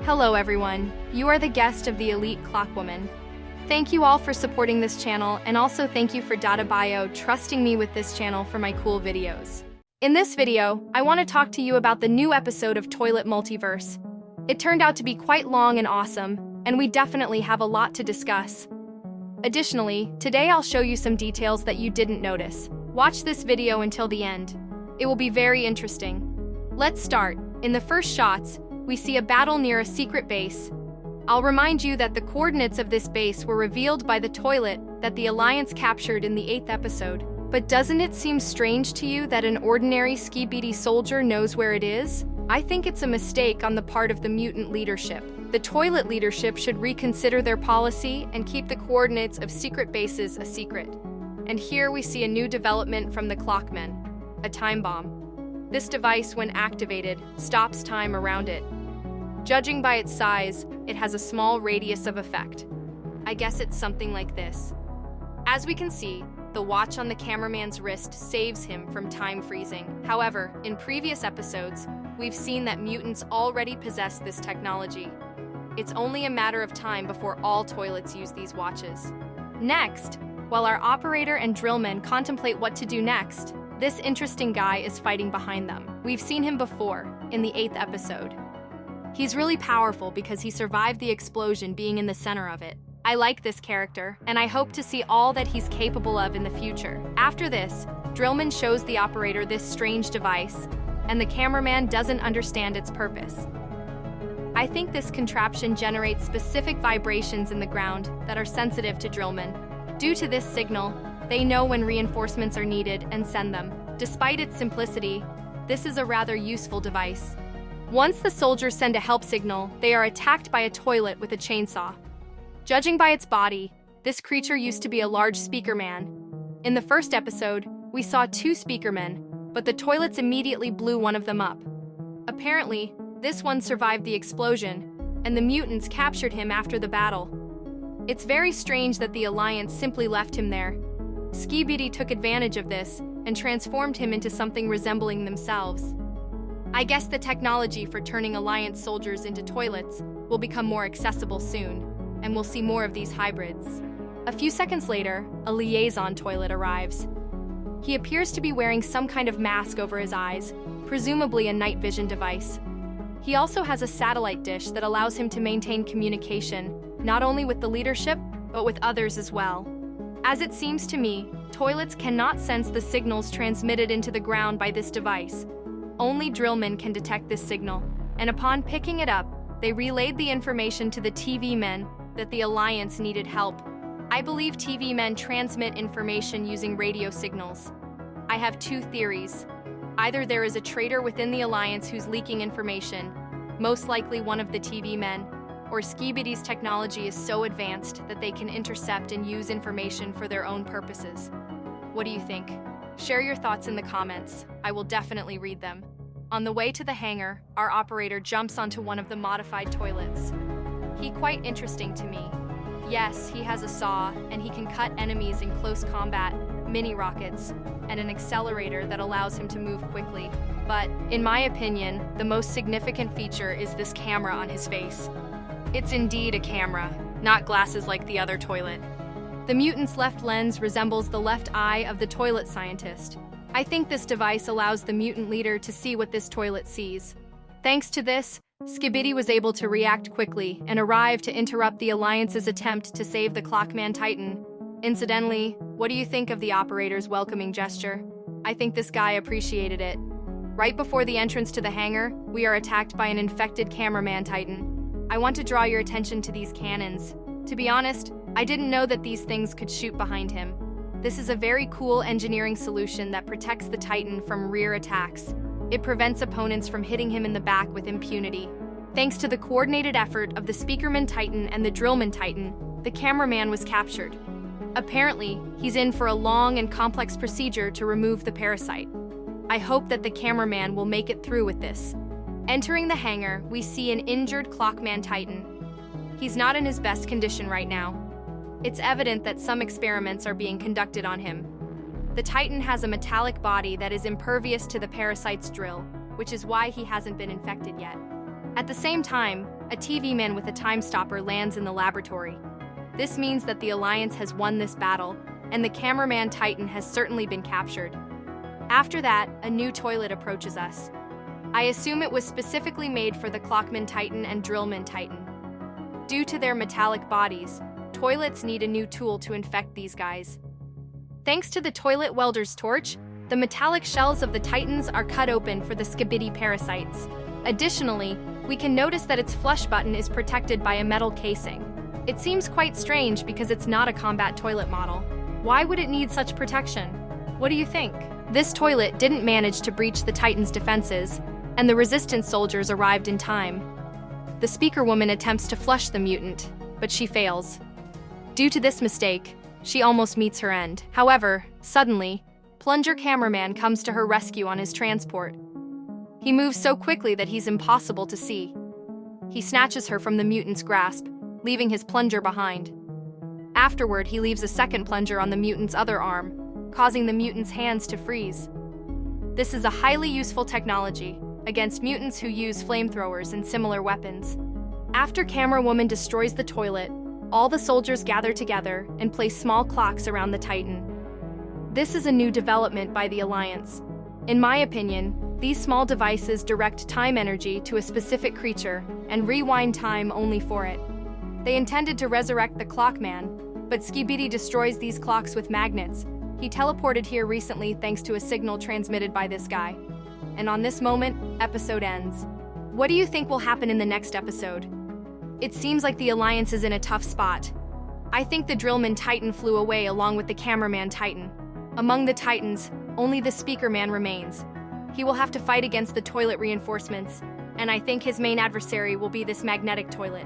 Hello everyone, you are the guest of the Elite Clockwoman. Thank you all for supporting this channel, and also thank you for DataBio trusting me with this channel for my cool videos. In this video, I want to talk to you about the new episode of Toilet Multiverse. It turned out to be quite long and awesome, and we definitely have a lot to discuss. Additionally, today I'll show you some details that you didn't notice. Watch this video until the end. It will be very interesting. Let's start. In the first shots, we see a battle near a secret base. I'll remind you that the coordinates of this base were revealed by the toilet that the Alliance captured in the 8th episode. But doesn't it seem strange to you that an ordinary Skibidi soldier knows where it is? I think it's a mistake on the part of the mutant leadership. The toilet leadership should reconsider their policy and keep the coordinates of secret bases a secret. And here we see a new development from the Clockmen, a time bomb. This device, when activated, stops time around it. Judging by its size, it has a small radius of effect. I guess it's something like this. As we can see, the watch on the cameraman's wrist saves him from time freezing. However, in previous episodes, we've seen that mutants already possess this technology. It's only a matter of time before all toilets use these watches. Next, while our operator and drillmen contemplate what to do next, this interesting guy is fighting behind them. We've seen him before, in the 8th episode. He's really powerful because he survived the explosion being in the center of it. I like this character, and I hope to see all that he's capable of in the future. After this, Drillman shows the operator this strange device, and the cameraman doesn't understand its purpose. I think this contraption generates specific vibrations in the ground that are sensitive to Drillman. Due to this signal, they know when reinforcements are needed and send them. Despite its simplicity, this is a rather useful device. Once the soldiers send a help signal, they are attacked by a toilet with a chainsaw. Judging by its body, this creature used to be a large speaker man. In the first episode, we saw 2 speaker men, but the toilets immediately blew one of them up. Apparently, this one survived the explosion, and the mutants captured him after the battle. It's very strange that the Alliance simply left him there. Skibidi took advantage of this and transformed him into something resembling themselves. I guess the technology for turning Alliance soldiers into toilets will become more accessible soon, and we'll see more of these hybrids. A few seconds later, a liaison toilet arrives. He appears to be wearing some kind of mask over his eyes, presumably a night vision device. He also has a satellite dish that allows him to maintain communication, not only with the leadership, but with others as well. As it seems to me, toilets cannot sense the signals transmitted into the ground by this device. Only drillmen can detect this signal, and upon picking it up, they relayed the information to the TV men that the Alliance needed help. I believe TV men transmit information using radio signals. I have 2 theories. Either there is a traitor within the Alliance who's leaking information, most likely one of the TV men, or Skibidi's technology is so advanced that they can intercept and use information for their own purposes. What do you think? Share your thoughts in the comments. I will definitely read them. On the way to the hangar, our operator jumps onto one of the modified toilets. He's quite interesting to me. Yes, he has a saw, and he can cut enemies in close combat, mini rockets, and an accelerator that allows him to move quickly. But, in my opinion, the most significant feature is this camera on his face. It's indeed a camera, not glasses like the other toilet. The mutant's left lens resembles the left eye of the toilet scientist. I think this device allows the mutant leader to see what this toilet sees. Thanks to this, Skibidi was able to react quickly and arrive to interrupt the Alliance's attempt to save the Clockman Titan. Incidentally, what do you think of the operator's welcoming gesture? I think this guy appreciated it. Right before the entrance to the hangar, we are attacked by an infected cameraman Titan. I want to draw your attention to these cannons. To be honest, I didn't know that these things could shoot behind him. This is a very cool engineering solution that protects the Titan from rear attacks. It prevents opponents from hitting him in the back with impunity. Thanks to the coordinated effort of the Speakerman Titan and the Drillman Titan, the cameraman was captured. Apparently, he's in for a long and complex procedure to remove the parasite. I hope that the cameraman will make it through with this. Entering the hangar, we see an injured Clockman Titan. He's not in his best condition right now. It's evident that some experiments are being conducted on him. The Titan has a metallic body that is impervious to the parasite's drill, which is why he hasn't been infected yet. At the same time, a TV man with a time stopper lands in the laboratory. This means that the Alliance has won this battle, and the cameraman Titan has certainly been captured. After that, a new toilet approaches us. I assume it was specifically made for the Clockman Titan and Drillman Titan. Due to their metallic bodies, toilets need a new tool to infect these guys. Thanks to the toilet welder's torch, the metallic shells of the Titans are cut open for the Skibidi parasites. Additionally, we can notice that its flush button is protected by a metal casing. It seems quite strange because it's not a combat toilet model. Why would it need such protection? What do you think? This toilet didn't manage to breach the Titan's defenses, and the resistance soldiers arrived in time. The speaker woman attempts to flush the mutant, but she fails. Due to this mistake, she almost meets her end. However, suddenly, Plunger Cameraman comes to her rescue on his transport. He moves so quickly that he's impossible to see. He snatches her from the mutant's grasp, leaving his plunger behind. Afterward, he leaves a second plunger on the mutant's other arm, causing the mutant's hands to freeze. This is a highly useful technology against mutants who use flamethrowers and similar weapons. After Camera Woman destroys the toilet, all the soldiers gather together and place small clocks around the Titan. This is a new development by the Alliance. In my opinion, these small devices direct time energy to a specific creature and rewind time only for it. They intended to resurrect the Clockman, but Skibidi destroys these clocks with magnets. He teleported here recently thanks to a signal transmitted by this guy. And on this moment, episode ends. What do you think will happen in the next episode? It seems like the Alliance is in a tough spot. I think the Drillman Titan flew away along with the Cameraman Titan. Among the Titans, only the Speaker Man remains. He will have to fight against the toilet reinforcements, and I think his main adversary will be this magnetic toilet.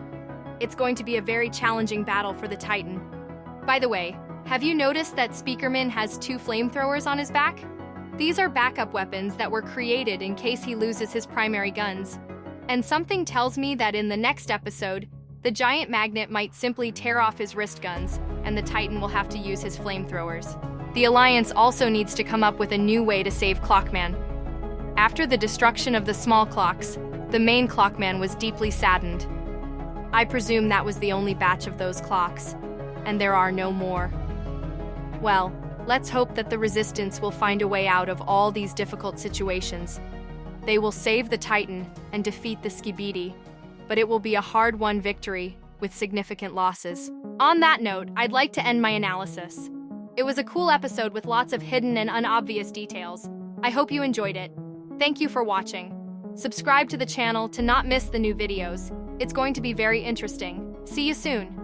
It's going to be a very challenging battle for the Titan. By the way, have you noticed that Speakerman has 2 flamethrowers on his back? These are backup weapons that were created in case he loses his primary guns. And something tells me that in the next episode, the giant magnet might simply tear off his wrist guns, and the Titan will have to use his flamethrowers. The Alliance also needs to come up with a new way to save Clockman. After the destruction of the small clocks, the main Clockman was deeply saddened. I presume that was the only batch of those clocks, and there are no more. Well, let's hope that the Resistance will find a way out of all these difficult situations. They will save the Titan and defeat the Skibidi, but it will be a hard-won victory with significant losses. On that note, I'd like to end my analysis. It was a cool episode with lots of hidden and unobvious details. I hope you enjoyed it. Thank you for watching. Subscribe to the channel to not miss the new videos. It's going to be very interesting. See you soon.